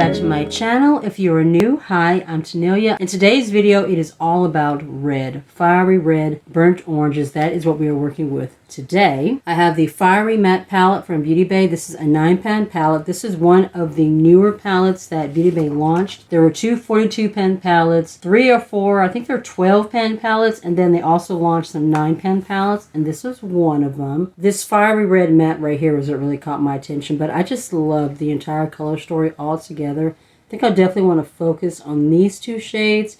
back to my channel. If you are new, hi, I'm Tanealia. In today's video, it is all about red, fiery red, burnt oranges. That is what we are working with today. I have the Fiery Matte palette from Beauty Bay. This is a 9-pan palette. This is one of the newer palettes that Beauty Bay launched. There were two 42-pan palettes, 3 or 4, I think they're 12-pan palettes, and then they also launched some 9-pan palettes, and this was one of them. This fiery red matte right here was what really caught my attention, but I just love the entire color story all together. I think I definitely want to focus on these two shades,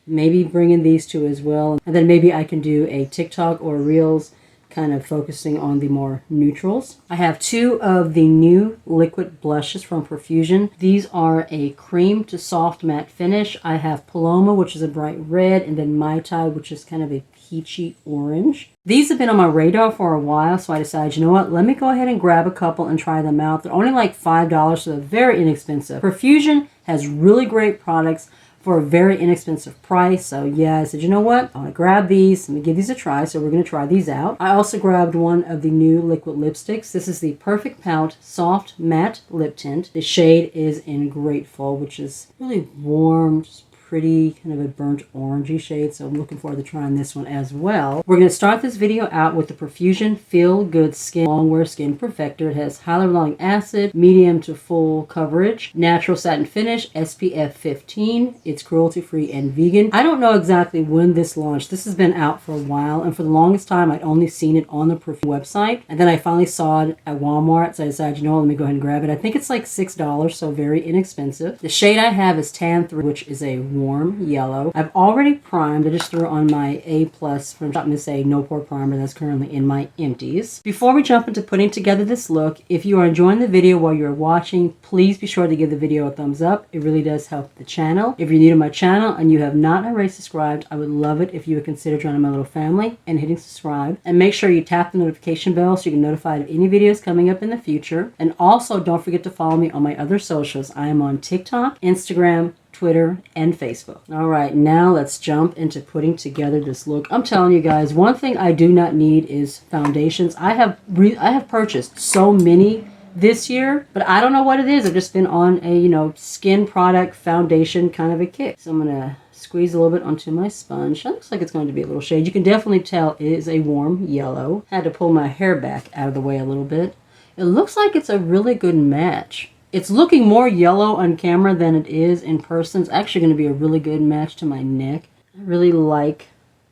maybe bring in these two as well, and then maybe I can do a TikTok or Reels kind of focusing on the more neutrals. I have 2 of the new liquid blushes from Profusion. These are a cream to soft matte finish. I have Paloma, which is a bright red, and then Mai Tai, which is kind of a peachy orange. These have been on my radar for a while, so I decided, you know what, let me go ahead and grab a couple and try them out. They're only like $5, so they're very inexpensive. Profusion has really great products for a very inexpensive price. So yeah, I said, you know what, I want to grab these. Let me give these a try. So we're going to try these out. I also grabbed one of the new liquid lipsticks. This is the Perfect Pout Soft Matte Lip Tint. The shade is in Grateful, which is really warm, just pretty, kind of a burnt orangey shade, so I'm looking forward to trying this one as well. We're going to start this video out with the Profusion Feel Good Skin Longwear Skin Perfector. It has hyaluronic acid, medium to full coverage, natural satin finish, SPF 15. It's cruelty-free and vegan. I don't know exactly when this launched. This has been out for a while, and for the longest time I'd only seen it on the Profusion website, and then I finally saw it at Walmart, so I decided, you know what, let me go ahead and grab it. I think it's like $6, so very inexpensive. The shade I have is Tan 3, which is a warm yellow. I've already primed. I just threw on my A+ from Shop Miss A No Pore Primer that's currently in my empties. Before we jump into putting together this look, if you are enjoying the video while you're watching, please be sure to give the video a thumbs up. It really does help the channel. If you're new to my channel and you have not already subscribed, I would love it if you would consider joining my little family and hitting subscribe. And make sure you tap the notification bell so you can get notified of any videos coming up in the future. And also don't forget to follow me on my other socials. I am on TikTok, Instagram, Twitter, and Facebook. All right, now let's jump into putting together this look. I'm telling you guys, one thing I do not need is foundations. I have purchased so many this year, but I don't know what it is. I've just been on a, you know, skin product foundation kind of a kick. So I'm gonna squeeze a little bit onto my sponge. That looks like it's going to be a little shade. You can definitely tell it is a warm yellow. Had to pull my hair back out of the way a little bit. It looks like it's a really good match. It's looking more yellow on camera than it is in person. It's actually going to be a really good match to my neck. I really like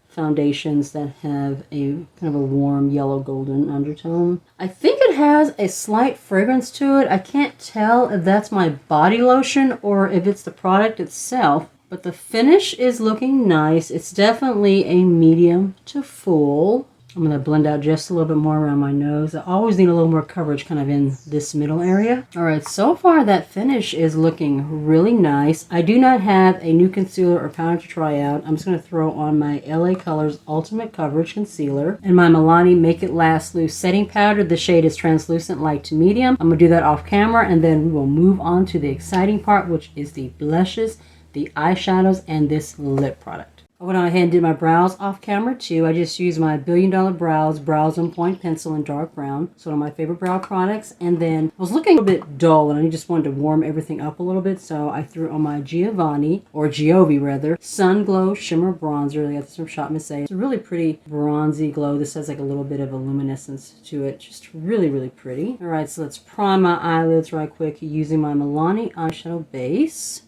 foundations that have a kind of a warm yellow golden undertone. I think it has a slight fragrance to it. I can't tell if that's my body lotion or if it's the product itself, but the finish is looking nice. It's definitely a medium to full. I'm going to blend out just a little bit more around my nose. I always need a little more coverage kind of in this middle area. All right, so far that finish is looking really nice. I do not have a new concealer or powder to try out. I'm just going to throw on my LA Colors Ultimate Coverage Concealer and my Milani Make It Last Loose Setting Powder. The shade is Translucent Light to Medium. I'm going to do that off camera, and then we will move on to the exciting part, which is the blushes, the eyeshadows, and this lip product. I went ahead and did my brows off camera too. I just used my Billion Dollar Brows on Point Pencil in dark brown. It's one of my favorite brow products. And then I was looking a bit dull and I just wanted to warm everything up a little bit. So I threw on my Giovi rather, Sun Glow Shimmer Bronzer. I got this from Shop Miss A. It's a really pretty bronzy glow. This has like a little bit of a luminescence to it. Just really, really pretty. All right, so let's prime my eyelids right quick using my Milani eyeshadow base.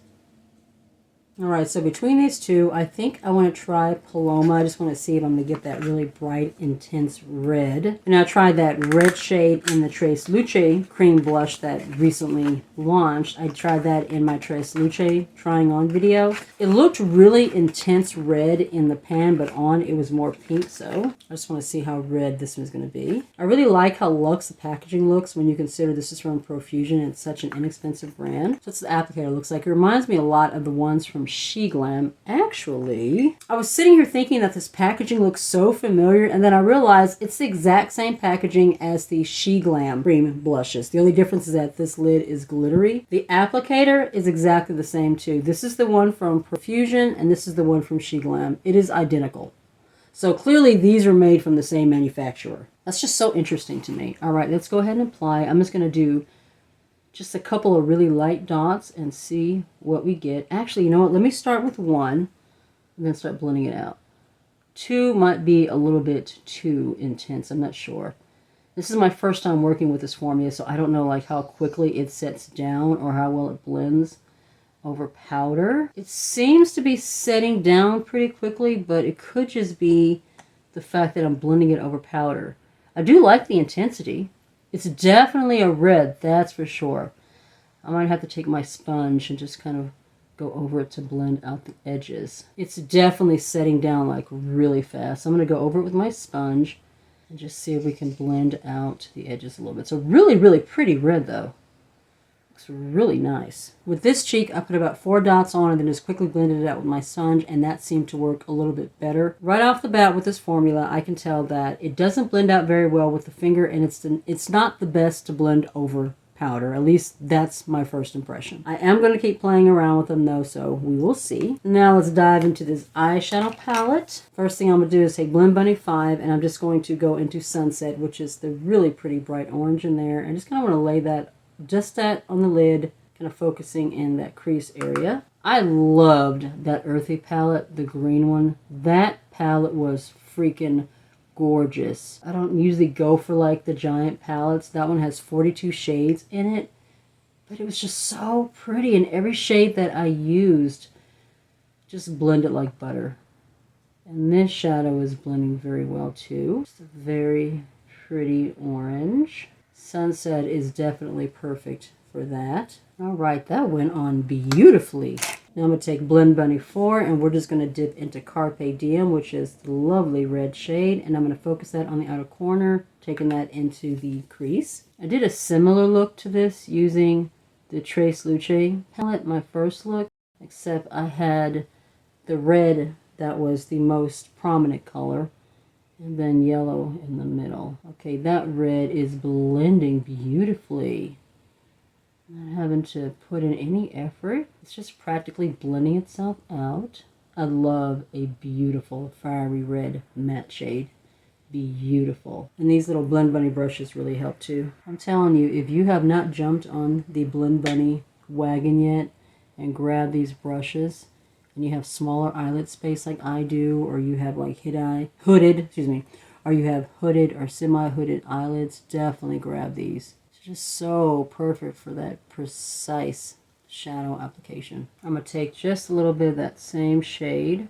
Alright, so between these two, I think I want to try Paloma. I just want to see if I'm going to get that really bright, intense red. And I tried that red shade in the Tresluce cream blush that recently launched. I tried that in my Tresluce trying on video. It looked really intense red in the pan, but on it was more pink, so I just want to see how red this one's going to be. I really like how luxe the packaging looks when you consider this is from Profusion and it's such an inexpensive brand. So that's the applicator looks like. It reminds me a lot of the ones from SheGlam. Actually, I was sitting here thinking that this packaging looks so familiar, and then I realized it's the exact same packaging as the SheGlam cream blushes. The only difference is that this lid is glittery. The applicator is exactly the same too. This is the one from Profusion and this is the one from SheGlam. It is identical. So clearly these are made from the same manufacturer. That's just so interesting to me. All right, let's go ahead and apply. I'm just going to do just a couple of really light dots and see what we get. Actually, you know what? Let me start with one and then start blending it out. Two might be a little bit too intense. I'm not sure. This is my first time working with this formula, so I don't know like how quickly it sets down or how well it blends over powder. It seems to be setting down pretty quickly, but it could just be the fact that I'm blending it over powder. I do like the intensity. It's definitely a red, that's for sure. I might have to take my sponge and just kind of go over it to blend out the edges. It's definitely setting down like really fast. I'm going to go over it with my sponge and just see if we can blend out the edges a little bit. It's a really, really pretty red though. Looks really nice. With this cheek, I put about 4 dots on and then just quickly blended it out with my sponge, and that seemed to work a little bit better. Right off the bat with this formula, I can tell that it doesn't blend out very well with the finger, and it's not the best to blend over powder. At least that's my first impression. I am going to keep playing around with them though, so we will see. Now let's dive into this eyeshadow palette. First thing I'm going to do is take Blend Bunny 5, and I'm just going to go into Sunset, which is the really pretty bright orange in there, and just kind of want to lay that just that on the lid, kind of focusing in that crease area. I loved that earthy palette, the green one. That palette was freaking gorgeous. I don't usually go for like the giant palettes. That one has 42 shades in it, but it was just so pretty, and every shade that I used just blended like butter. And this shadow is blending very well too. It's a very pretty orange. Sunset is definitely perfect for that. All right, that went on beautifully. Now I'm going to take Blend Bunny 4, and we're just going to dip into Carpe Diem, which is the lovely red shade, and I'm going to focus that on the outer corner, taking that into the crease. I did a similar look to this using the Tresluce palette, my first look, except I had the red that was the most prominent color, and then yellow in the middle. Okay, that red is blending beautifully. Not having to put in any effort. It's just practically blending itself out. I love a beautiful fiery red matte shade. Beautiful. And these little Blend Bunny brushes really help too. I'm telling you, if you have not jumped on the Blend Bunny wagon yet and grabbed these brushes, and you have smaller eyelid space like I do, or you have like hooded, or you have hooded or semi-hooded eyelids, definitely grab these. It's just so perfect for that precise shadow application. I'm going to take just a little bit of that same shade,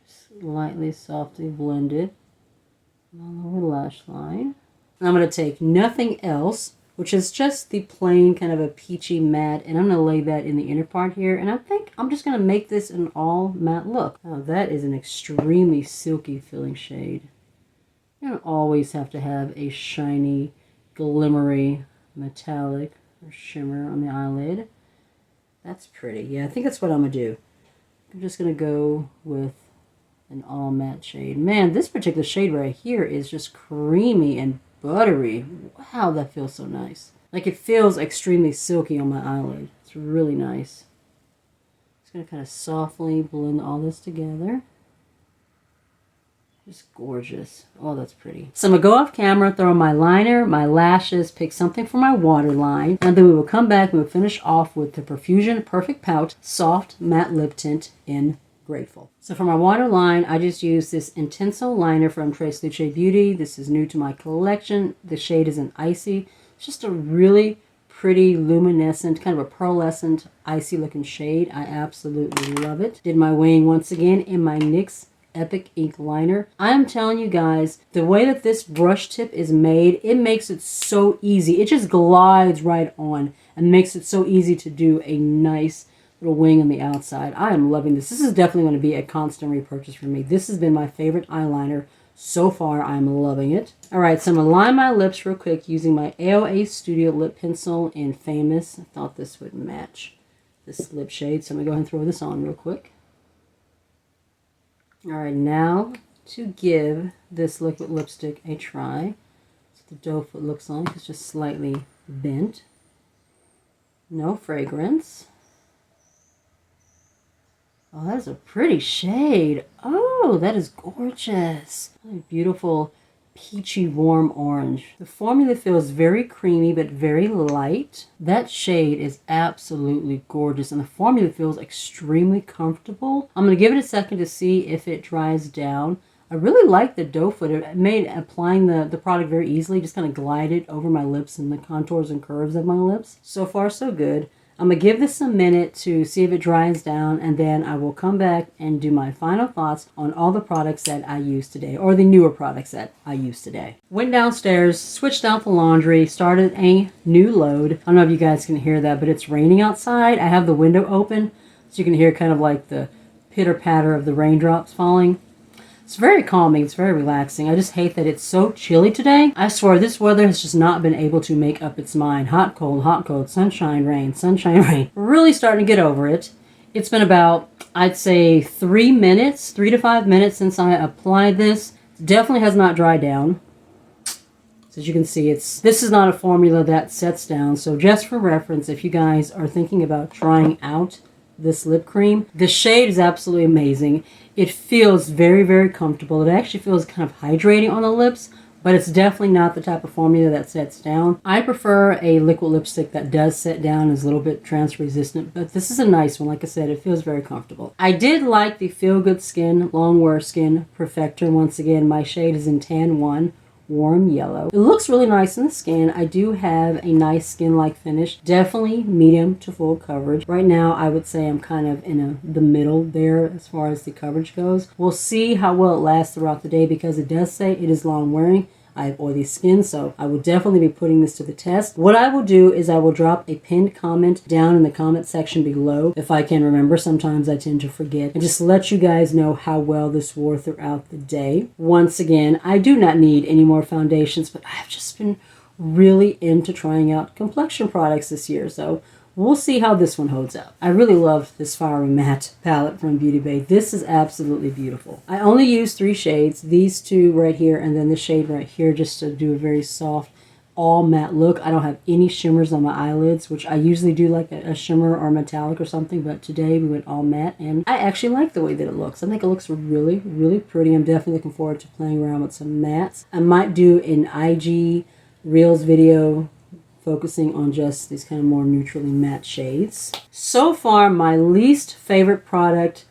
just lightly, softly blend it along the lash line. And I'm going to take Nothing Else, which is just the plain kind of a peachy matte, and I'm going to lay that in the inner part here, and I think I'm just going to make this an all matte look. Now that is an extremely silky feeling shade. You don't always have to have a shiny, glimmery, metallic or shimmer on the eyelid. That's pretty. Yeah, I think that's what I'm going to do. I'm just going to go with an all matte shade. Man, this particular shade right here is just creamy and buttery. Wow, that feels so nice. Like it feels extremely silky on my eyelid. It's really nice. Just going to kind of softly blend all this together. Just gorgeous. Oh, that's pretty. So I'm going to go off camera, throw on my liner, my lashes, pick something for my waterline, and then we will come back and we'll finish off with the Profusion Perfect Pout Soft Matte Lip Tint in Grateful. So for my waterline, I just used this Intenso liner from Tresluce Beauty. This is new to my collection. The shade is an Icy. It's just a really pretty luminescent, kind of a pearlescent, icy looking shade. I absolutely love it. Did my wing once again in my NYX Epic Ink Liner. I'm telling you guys, the way that this brush tip is made, it makes it so easy. It just glides right on and makes it so easy to do a nice little wing on the outside. I am loving this. This is definitely going to be a constant repurchase for me. This has been my favorite eyeliner so far. I'm loving it. Alright, so I'm going to line my lips real quick using my AOA Studio Lip Pencil in Famous. I thought this would match this lip shade, so I'm going to go ahead and throw this on real quick. Alright, now to give this liquid lipstick a try. That's what the doe foot looks like. It's just slightly bent. No fragrance. Oh, that is a pretty shade. Oh, that is gorgeous. Really beautiful peachy warm orange. The formula feels very creamy but very light. That shade is absolutely gorgeous and the formula feels extremely comfortable. I'm going to give it a second to see if it dries down. I really like the doe foot. It made applying the product very easily. Just kind of glided over my lips and the contours and curves of my lips. So far so good. I'm going to give this a minute to see if it dries down, and then I will come back and do my final thoughts on all the products that I used today, or the newer products that I used today. Went downstairs, switched out the laundry, started a new load. I don't know if you guys can hear that, but it's raining outside. I have the window open, so you can hear kind of like the pitter-patter of the raindrops falling. It's very calming. It's very relaxing. I just hate that it's so chilly today. I swear this weather has just not been able to make up its mind. Hot, cold, sunshine, rain, sunshine, rain. Really starting to get over it. It's been about, I'd say, 3 to 5 minutes since I applied this. Definitely has not dried down. So as you can see, this is not a formula that sets down. So just for reference, if you guys are thinking about trying out this lip cream, the shade is absolutely amazing. It feels very, very comfortable. It actually feels kind of hydrating on the lips, but it's definitely not the type of formula that sets down. I prefer a liquid lipstick that does set down, is a little bit transfer resistant, but this is a nice one. Like I said, it feels very comfortable. I did like the Feel Good Skin Long Wear Skin Perfector. Once again, my shade is in Tan 1. Warm yellow. It looks really nice in the skin. I do have a nice skin-like finish. Definitely medium to full coverage. Right now, I would say I'm kind of in the middle there as far as the coverage goes. We'll see how well it lasts throughout the day because it does say it is long wearing. I have oily skin, so I will definitely be putting this to the test. What I will do is I will drop a pinned comment down in the comment section below if I can remember. Sometimes I tend to forget. And just let you guys know how well this wore throughout the day. Once again, I do not need any more foundations, but I've just been really into trying out complexion products this year, so we'll see how this one holds up. I really love this Fiery Matte palette from Beauty Bay. This is absolutely beautiful. I only use 3 shades, these 2 right here and then the shade right here, just to do a very soft all matte look. I don't have any shimmers on my eyelids, which I usually do like a shimmer or metallic or something, but today we went all matte and I actually like the way that it looks. I think it looks really, really pretty. I'm definitely looking forward to playing around with some mattes. I might do an IG Reels video focusing on just these kind of more neutrally matte shades. So far, my least favorite product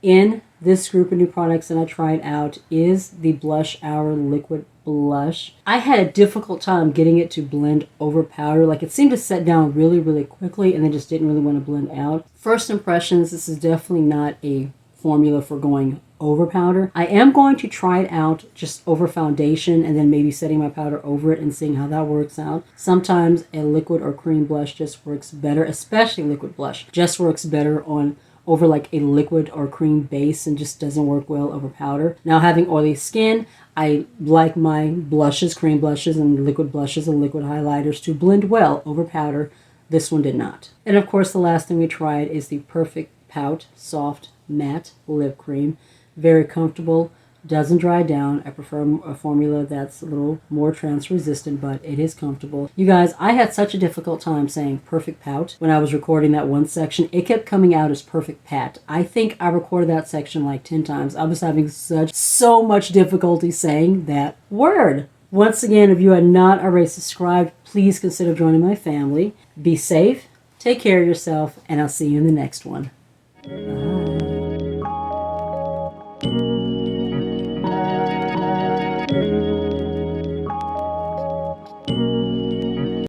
in this group of new products that I tried out is the Blush Hour Liquid Blush. I had a difficult time getting it to blend over powder. Like, it seemed to set down really, really quickly and then just didn't really want to blend out. First impressions, this is definitely not a formula for going over powder. I am going to try it out just over foundation and then maybe setting my powder over it and seeing how that works out. Sometimes a liquid or cream blush just works better, especially liquid blush. Just works better over like a liquid or cream base and just doesn't work well over powder. Now, having oily skin, I like my blushes, cream blushes and liquid highlighters to blend well over powder. This one did not. And of course, the last thing we tried is the Perfect Pout Soft Matte Lip Cream. Very comfortable, doesn't dry down. I prefer a formula that's a little more transfer resistant, but it is comfortable. You guys, I had such a difficult time saying Perfect Pout when I was recording that one section. It kept coming out as Perfect Pat. I think I recorded that section like 10 times. I was having so much difficulty saying that word. Once again, if you are not already subscribed, please consider joining my family. Be safe, take care of yourself, and I'll see you in the next one. Bye.